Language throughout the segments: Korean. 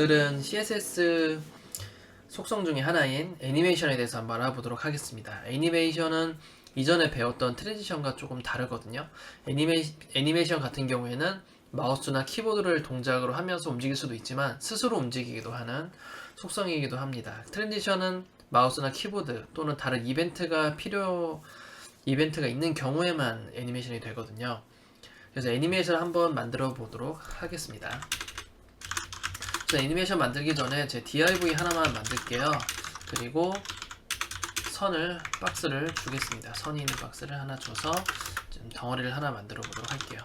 오늘은 CSS 속성 중에 하나인 애니메이션에 대해서 한번 알아보도록 하겠습니다. 애니메이션은 이전에 배웠던 트랜지션과 조금 다르거든요. 애니메이션 같은 경우에는 마우스나 키보드를 동작으로 하면서 움직일 수도 있지만 스스로 움직이기도 하는 속성이기도 합니다. 트랜지션은 마우스나 키보드 또는 다른 이벤트가 있는 경우에만 애니메이션이 되거든요. 그래서 애니메이션을 한번 만들어 보도록 하겠습니다. 애니메이션 만들기 전에 제 div 하나만 만들게요. 그리고 박스를 주겠습니다. 선이 있는 박스를 하나 줘서 좀 덩어리를 하나 만들어 보도록 할게요.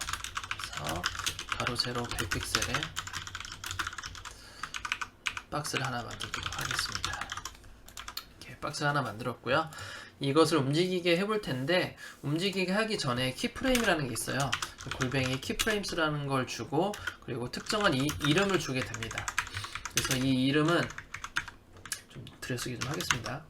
그래서 가로 세로 100픽셀에 박스를 하나 만들도록 하겠습니다. 이렇게 박스 하나 만들었고요. 이것을 움직이게 해볼 텐데, 움직이게 하기 전에 키프레임이라는 게 있어요. 골뱅이 키프레임스라는 걸 주고, 그리고 특정한 이름을 주게 됩니다. 그래서 이 이름은 좀 들여쓰기 좀 하겠습니다.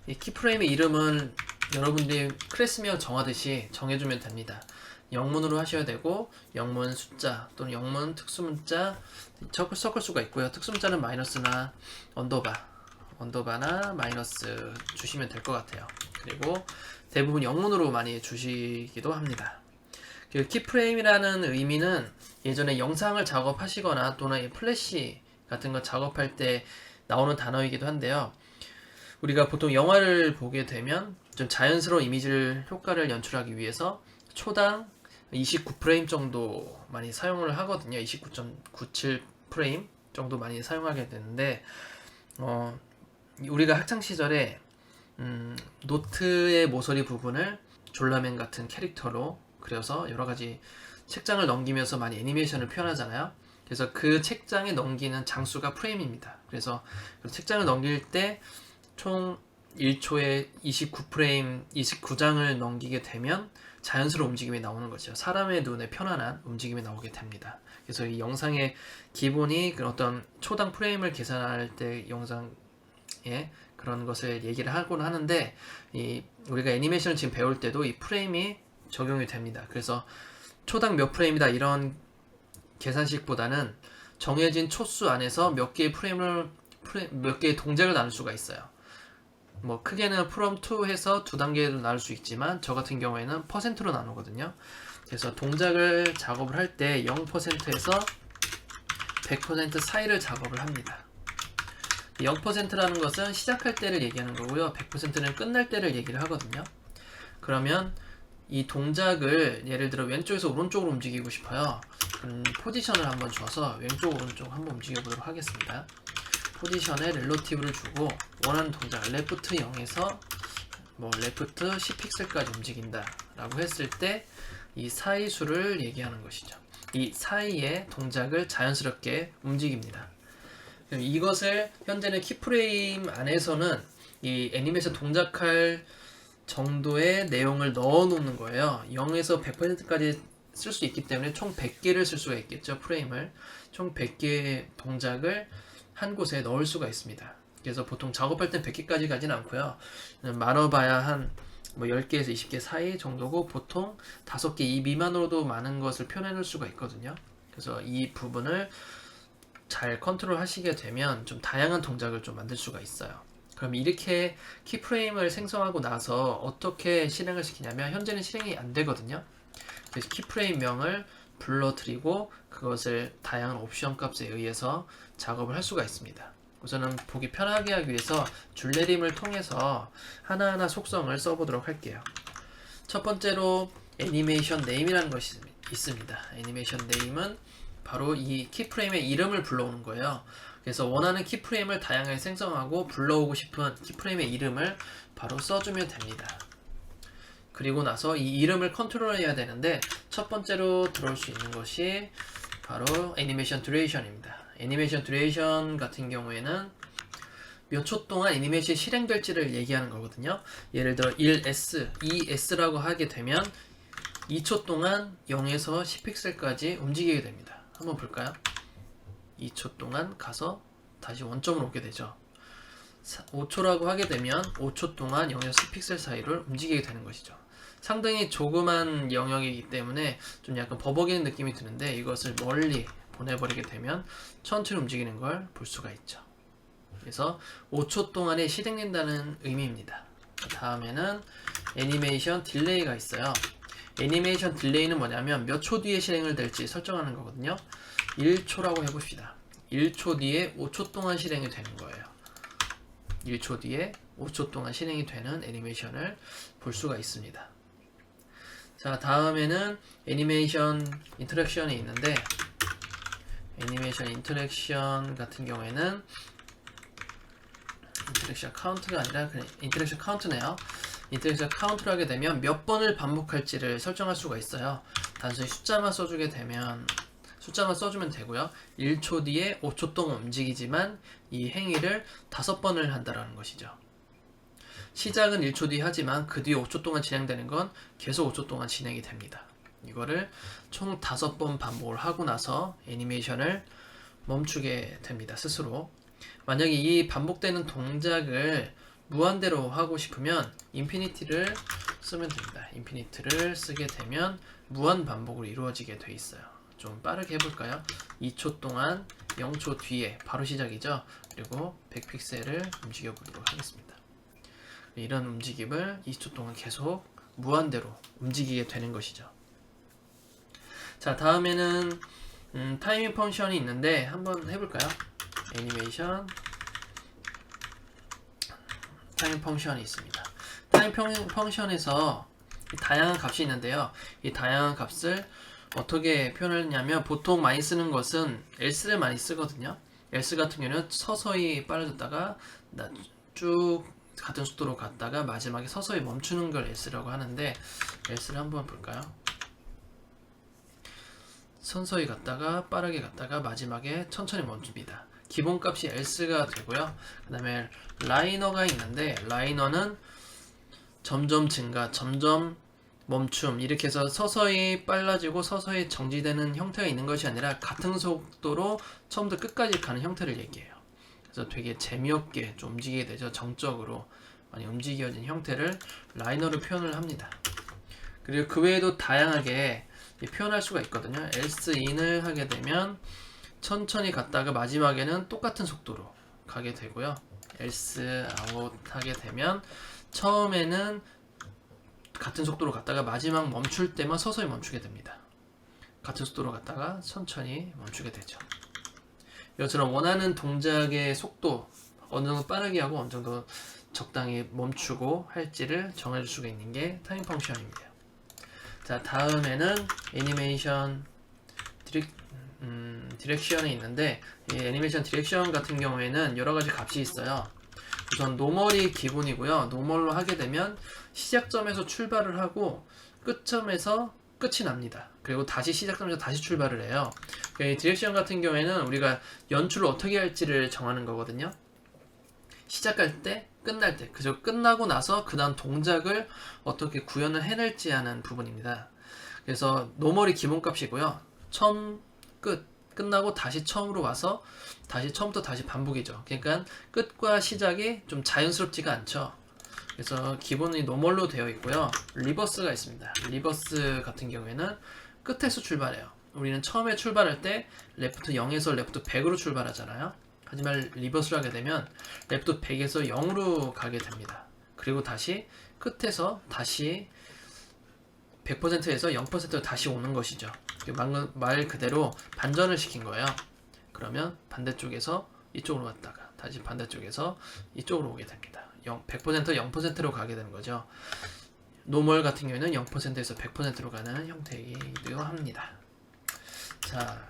이 키프레임의 이름은 여러분들이 클래스명 정하듯이 정해주면 됩니다. 영문으로 하셔야 되고, 영문 숫자 또는 영문 특수문자 섞을 수가 있고요. 특수문자는 마이너스나 언더바나 마이너스 주시면 될 것 같아요. 그리고 대부분 영문으로 많이 주시기도 합니다. 그 키프레임이라는 의미는 예전에 영상을 작업하시거나 또는 플래시 같은 거 작업할 때 나오는 단어이기도 한데요. 우리가 보통 영화를 보게 되면 좀 자연스러운 효과를 연출하기 위해서 초당 29프레임 정도 많이 사용을 하거든요. 29.97 프레임 정도 많이 사용하게 되는데, 우리가 학창 시절에 노트의 모서리 부분을 졸라맨 같은 캐릭터로 그려서 여러가지 책장을 넘기면서 많이 애니메이션을 표현하잖아요. 그래서 그 책장에 넘기는 장수가 프레임입니다. 그래서 그 책장을 넘길 때 총 1초에 29프레임, 29장을 넘기게 되면 자연스러운 움직임이 나오는 거죠. 사람의 눈에 편안한 움직임이 나오게 됩니다. 그래서 이 영상의 기본이 그런 어떤 초당 프레임을 계산할 때 영상에 그런 것을 얘기를 하곤 하는데, 우리가 애니메이션을 지금 배울 때도 이 프레임이 적용이 됩니다. 그래서 초당 몇 프레임이다 이런 계산식보다는 정해진 초수 안에서 몇 개의 몇 개의 동작을 나눌 수가 있어요. 뭐 크게는 from to 해서 두 단계로 나눌 수 있지만, 저 같은 경우에는 퍼센트로 나누거든요. 그래서 동작을 작업을 할 때 0%에서 100% 사이를 작업을 합니다. 0%라는 것은 시작할 때를 얘기하는 거고요. 100%는 끝날 때를 얘기를 하거든요. 그러면 이 동작을 예를 들어 왼쪽에서 오른쪽으로 움직이고 싶어요. 그럼 포지션을 한번 줘서 왼쪽 오른쪽 한번 움직여 보도록 하겠습니다. 포지션에 렐러티브를 주고 원하는 동작 레프트 0에서 레프트 10픽셀까지 움직인다 라고 했을 때 이 사이 수를 얘기하는 것이죠. 이 사이의 동작을 자연스럽게 움직입니다. 이것을 현재는 키프레임 안에서는 이 애니메이션 동작할 정도의 내용을 넣어 놓는 거예요. 0에서 100%까지 쓸 수 있기 때문에 총 100개를 쓸 수가 있겠죠. 프레임을 총 100개의 동작을 한 곳에 넣을 수가 있습니다. 그래서 보통 작업할 땐 100개까지 가진 않고요. 많아봐야 한 10개에서 20개 사이 정도고, 보통 5개 이 미만으로도 많은 것을 표현해 놓을 수가 있거든요. 그래서 이 부분을 잘 컨트롤 하시게 되면 좀 다양한 동작을 좀 만들 수가 있어요. 그럼 이렇게 키프레임을 생성하고 나서 어떻게 실행을 시키냐면, 현재는 실행이 안 되거든요. 그래서 키프레임 명을 불러드리고 그것을 다양한 옵션 값에 의해서 작업을 할 수가 있습니다. 우선은 보기 편하게 하기 위해서 줄내림을 통해서 하나하나 속성을 써보도록 할게요. 첫 번째로 애니메이션 네임이라는 것이 있습니다. 애니메이션 네임은 바로 이 키프레임의 이름을 불러오는 거예요. 그래서 원하는 키프레임을 다양하게 생성하고 불러오고 싶은 키프레임의 이름을 바로 써주면 됩니다. 그리고 나서 이 이름을 컨트롤해야 되는데, 첫 번째로 들어올 수 있는 것이 바로 애니메이션 듀레이션입니다. 애니메이션 듀레이션 같은 경우에는 몇 초 동안 애니메이션이 실행될지를 얘기하는 거거든요. 예를 들어 1S, 2S라고 하게 되면 2초 동안 0에서 10픽셀까지 움직이게 됩니다. 한번 볼까요? 2초 동안 가서 다시 원점으로 오게 되죠. 5초라고 하게 되면 5초 동안 0에서 10픽셀 사이를 움직이게 되는 것이죠. 상당히 조그만 영역이기 때문에 좀 약간 버벅이는 느낌이 드는데, 이것을 멀리 보내버리게 되면 천천히 움직이는 걸 볼 수가 있죠. 그래서 5초 동안에 실행된다는 의미입니다. 다음에는 애니메이션 딜레이가 있어요. 애니메이션 딜레이는 뭐냐면 몇 초 뒤에 실행을 될지 설정하는 거거든요. 1초라고 해봅시다. 1초 뒤에 5초 동안 실행이 되는 거예요. 1초 뒤에 5초 동안 실행이 되는 애니메이션을 볼 수가 있습니다. 자, 다음에는 애니메이션 인터랙션이 있는데, 애니메이션 인터랙션 같은 경우에는 인터랙션 카운트가 아니라 그냥 인터랙션 카운트네요. 인터랙션 카운트를 하게 되면 몇 번을 반복할지를 설정할 수가 있어요. 단순히 숫자만 써주면 되고요. 1초 뒤에 5초 동안 움직이지만 이 행위를 5번을 한다라는 것이죠. 시작은 1초 뒤에 하지만 그 뒤에 5초 동안 진행되는 건 계속 5초 동안 진행이 됩니다. 이거를 총 5번 반복을 하고 나서 애니메이션을 멈추게 됩니다. 스스로. 만약에 이 반복되는 동작을 무한대로 하고 싶으면 인피니티를 쓰면 됩니다. 인피니티를 쓰게 되면 무한 반복으로 이루어지게 돼 있어요. 좀 빠르게 해볼까요? 2초 동안 0초 뒤에 바로 시작이죠. 그리고 100픽셀을 움직여 보도록 하겠습니다. 이런 움직임을 2초 동안 계속 무한대로 움직이게 되는 것이죠. 자, 다음에는 타이밍 펑션이 있는데 한번 해볼까요? 애니메이션 타이밍 펑션이 있습니다. 타이밍 펑션에서 다양한 값이 있는데요. 이 다양한 값을 어떻게 표현하냐면 보통 많이 쓰는 것은 else를 많이 쓰거든요. else 같은 경우는 서서히 빨라졌다가 쭉 같은 속도로 갔다가 마지막에 서서히 멈추는 걸 else라고 하는데, else를 한번 볼까요? 서서히 갔다가 빠르게 갔다가 마지막에 천천히 멈춥니다. 기본값이 else가 되고요. 그 다음에 라이너가 있는데, 라이너는 점점 증가, 점점 멈춤, 이렇게 해서 서서히 빨라지고 서서히 정지되는 형태가 있는 것이 아니라 같은 속도로 처음부터 끝까지 가는 형태를 얘기해요. 그래서 되게 재미없게 좀 움직이게 되죠. 정적으로 많이 움직여진 형태를 라이너로 표현을 합니다. 그리고 그 외에도 다양하게 표현할 수가 있거든요. else in을 하게 되면 천천히 갔다가 마지막에는 똑같은 속도로 가게 되고요. else out 하게 되면 처음에는 같은 속도로 갔다가 마지막 멈출 때만 서서히 멈추게 됩니다. 같은 속도로 갔다가 천천히 멈추게 되죠. 이것처럼 원하는 동작의 속도 어느 정도 빠르게 하고 어느 정도 적당히 멈추고 할지를 정해줄 수가 있는 게 타이밍 펑션입니다. 자, 다음에는 애니메이션 디렉션이 있는데, 이 애니메이션 디렉션 같은 경우에는 여러 가지 값이 있어요. 우선 노멀이 기본이고요. 노멀로 하게 되면 시작점에서 출발을 하고 끝점에서 끝이 납니다. 그리고 다시 시작점에서 다시 출발을 해요. 이 디렉션 같은 경우에는 우리가 연출을 어떻게 할지를 정하는 거거든요. 시작할 때, 끝날 때, 그저 끝나고 나서 그 다음 동작을 어떻게 구현을 해낼지 하는 부분입니다. 그래서 노멀이 기본값이고요. 처음, 끝나고 다시 처음으로 와서 다시 처음부터 다시 반복이죠. 그러니까 끝과 시작이 좀 자연스럽지가 않죠. 그래서 기본이 노멀로 되어 있고요. 리버스가 있습니다. 리버스 같은 경우에는 끝에서 출발해요. 우리는 처음에 출발할 때 레프트 0에서 레프트 100으로 출발하잖아요. 하지만 리버스를 하게 되면 레프트 100에서 0으로 가게 됩니다. 그리고 다시 끝에서 다시 100%에서 0%로 다시 오는 것이죠. 말 그대로 반전을 시킨 거예요. 그러면 반대쪽에서 이쪽으로 갔다가 다시 반대쪽에서 이쪽으로 오게 됩니다. 100% 0%로 가게 되는 거죠. 노멀 같은 경우에는 0%에서 100%로 가는 형태이기도 합니다. 자,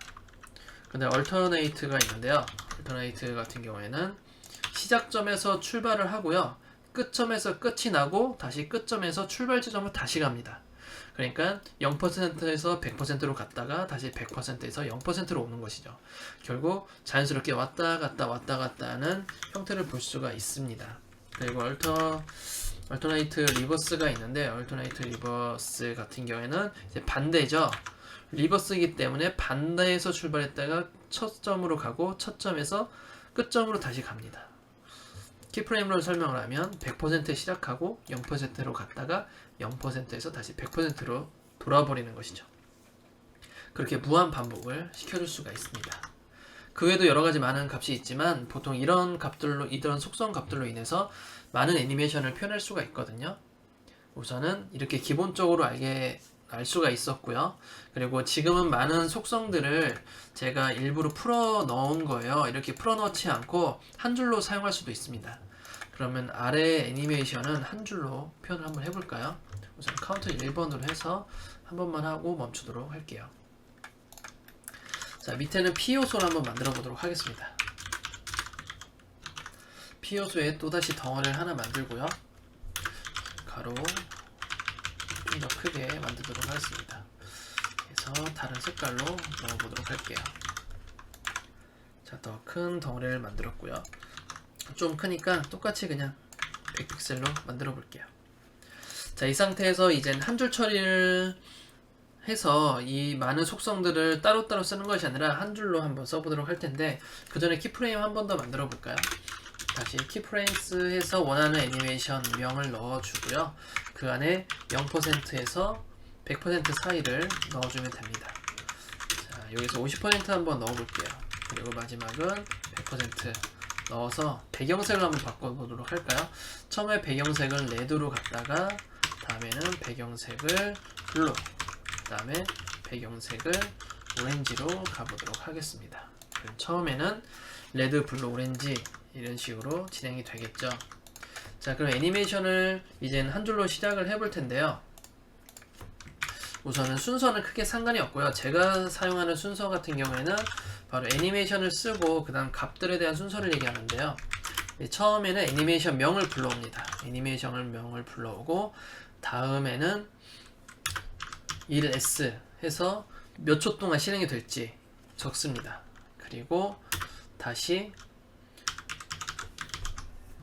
근데 얼터네이트가 있는데요. 얼터네이트 같은 경우에는 시작점에서 출발을 하고요. 끝점에서 끝이 나고 다시 끝점에서 출발 지점으로 다시 갑니다. 그러니까 0%에서 100%로 갔다가 다시 100%에서 0%로 오는 것이죠. 결국 자연스럽게 왔다 갔다 하는 형태를 볼 수가 있습니다. 그리고 얼터네이트 리버스가 있는데, 얼터네이트 리버스 같은 경우에는 이제 반대죠. 리버스이기 때문에 반대에서 출발했다가 첫 점으로 가고 첫 점에서 끝점으로 다시 갑니다. 키프레임으로 설명을 하면 100%에 시작하고 0%로 갔다가 0%에서 다시 100%로 돌아버리는 것이죠. 그렇게 무한 반복을 시켜줄 수가 있습니다. 그 외에도 여러 가지 많은 값이 있지만 보통 이런 속성 값들로 인해서 많은 애니메이션을 표현할 수가 있거든요. 우선은 이렇게 기본적으로 알 수가 있었고요. 그리고 지금은 많은 속성들을 제가 일부러 풀어 넣은 거예요. 이렇게 풀어 넣지 않고 한 줄로 사용할 수도 있습니다. 그러면 아래 애니메이션은 한 줄로 표현을 한번 해볼까요? 우선 카운트 1번으로 해서 한 번만 하고 멈추도록 할게요. 자, 밑에는 P 요소를 한번 만들어 보도록 하겠습니다. P 요소에 또다시 덩어리를 하나 만들고요. 가로 좀 더 크게 만들도록 하겠습니다. 그래서 다른 색깔로 넣어보도록 할게요. 자, 더 큰 덩어리를 만들었고요. 좀 크니까 똑같이 그냥 100픽셀로 만들어 볼게요. 자, 이 상태에서 이젠 한 줄 처리를 해서 이 많은 속성들을 따로따로 쓰는 것이 아니라 한 줄로 한번 써보도록 할 텐데, 그 전에 키프레임 한 번 더 만들어 볼까요? 다시 키프레임스 해서 원하는 애니메이션 명을 넣어주고요. 그 안에 0%에서 100% 사이를 넣어주면 됩니다. 자, 여기서 50% 한번 넣어볼게요. 그리고 마지막은 100% 넣어서 배경색을 한번 바꿔보도록 할까요? 처음에 배경색을 레드로 갔다가 다음에는 배경색을 블루, 그 다음에 배경색을 오렌지로 가보도록 하겠습니다. 그럼 처음에는 레드, 블루, 오렌지 이런 식으로 진행이 되겠죠. 자, 그럼 애니메이션을 이제는 한 줄로 시작을 해볼 텐데요. 우선은 순서는 크게 상관이 없고요. 제가 사용하는 순서 같은 경우에는 바로 애니메이션을 쓰고 그 다음 값들에 대한 순서를 얘기하는데요. 처음에는 애니메이션 명을 불러옵니다. 애니메이션 명을 불러오고 다음에는 1s 해서 몇 초 동안 실행이 될지 적습니다. 그리고 다시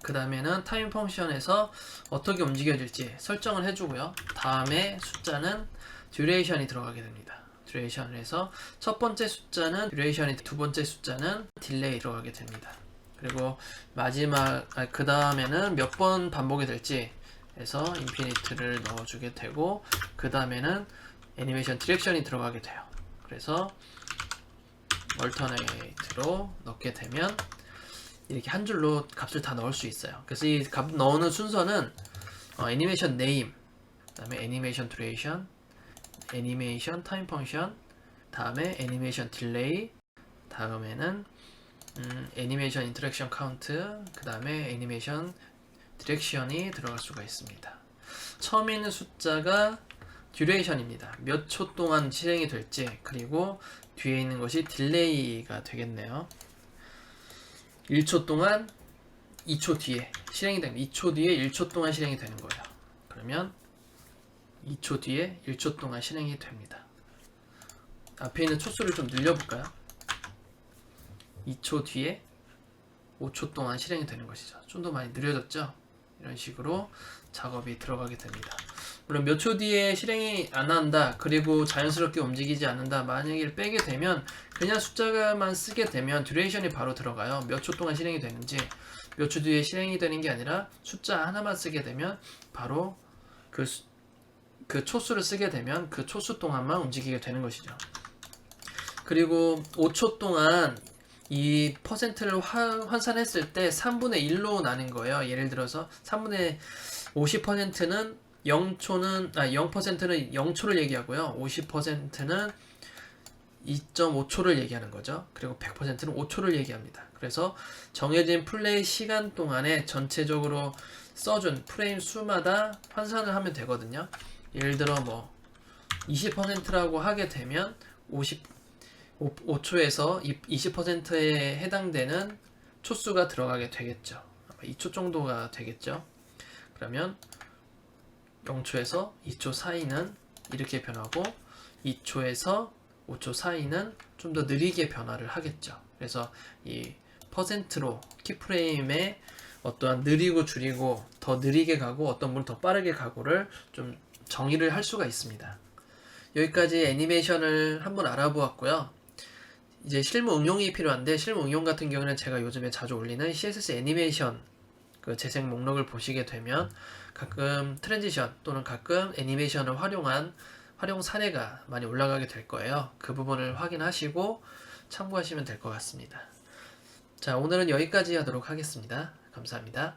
그 다음에는 타임 펑션에서 어떻게 움직여질지 설정을 해주고요. 다음에 숫자는 듀레이션이 들어가게 됩니다. 듀레이션을 해서 첫 번째 숫자는 듀레이션이, 두 번째 숫자는 딜레이 들어가게 됩니다. 그리고 마지막 그 다음에는 몇 번 반복이 될지 해서 인피니트를 넣어주게 되고, 그 다음에는 애니메이션 디렉션이 들어가게 돼요. 그래서 얼터네이트로 넣게 되면 이렇게 한 줄로 값을 다 넣을 수 있어요. 그래서 이 값 넣는 순서는 애니메이션 네임, 그 다음에 애니메이션 듀레이션, 애니메이션 타임 펑션, 다음에 애니메이션 딜레이, 다음에는 애니메이션 인터랙션 카운트, 그 다음에 애니메이션 디렉션이 들어갈 수가 있습니다. 처음에 있는 숫자가 듀레이션입니다. 몇 초 동안 실행이 될지, 그리고 뒤에 있는 것이 딜레이가 되겠네요. 1초 동안 2초 뒤에 실행이 됩니다. 2초 뒤에 1초 동안 실행이 되는 거예요. 그러면 2초 뒤에 1초 동안 실행이 됩니다. 앞에 있는 초수를 좀 늘려볼까요? 2초 뒤에 5초 동안 실행이 되는 것이죠. 좀 더 많이 느려졌죠? 이런 식으로 작업이 들어가게 됩니다. 물론 몇 초 뒤에 실행이 안 한다, 그리고 자연스럽게 움직이지 않는다, 만약에 빼게 되면 그냥 숫자만 쓰게 되면 듀레이션이 바로 들어가요. 몇 초 동안 실행이 되는지, 몇 초 뒤에 실행이 되는 게 아니라 숫자 하나만 쓰게 되면 바로 그 초수를 쓰게 되면 그 초수 동안만 움직이게 되는 것이죠. 그리고 5초 동안 이 퍼센트를 환산했을 때 3분의 1로 나눈 거예요. 예를 들어서 3분의 50%는 0%는 0초를 얘기하고요. 50%는 2.5초를 얘기하는 거죠. 그리고 100%는 5초를 얘기합니다. 그래서 정해진 플레이 시간 동안에 전체적으로 써준 프레임 수마다 환산을 하면 되거든요. 예를 들어 뭐 20%라고 하게 되면 5초에서 20%에 해당되는 초수가 들어가게 되겠죠. 아마 2초 정도가 되겠죠. 그러면 0초에서 2초 사이는 이렇게 변하고 2초에서 5초 사이는 좀 더 느리게 변화를 하겠죠. 그래서 이 퍼센트로 키프레임에 어떠한 느리고 줄이고 더 느리게 가고 어떤 분은 더 빠르게 가고를 좀 정의를 할 수가 있습니다. 여기까지 애니메이션을 한번 알아보았고요. 이제 실무 응용이 필요한데, 실무 응용 같은 경우는 제가 요즘에 자주 올리는 CSS 애니메이션 그 재생 목록을 보시게 되면 가끔 트랜지션 또는 가끔 애니메이션을 활용 사례가 많이 올라가게 될 거예요. 그 부분을 확인하시고 참고하시면 될 것 같습니다. 자, 오늘은 여기까지 하도록 하겠습니다. 감사합니다.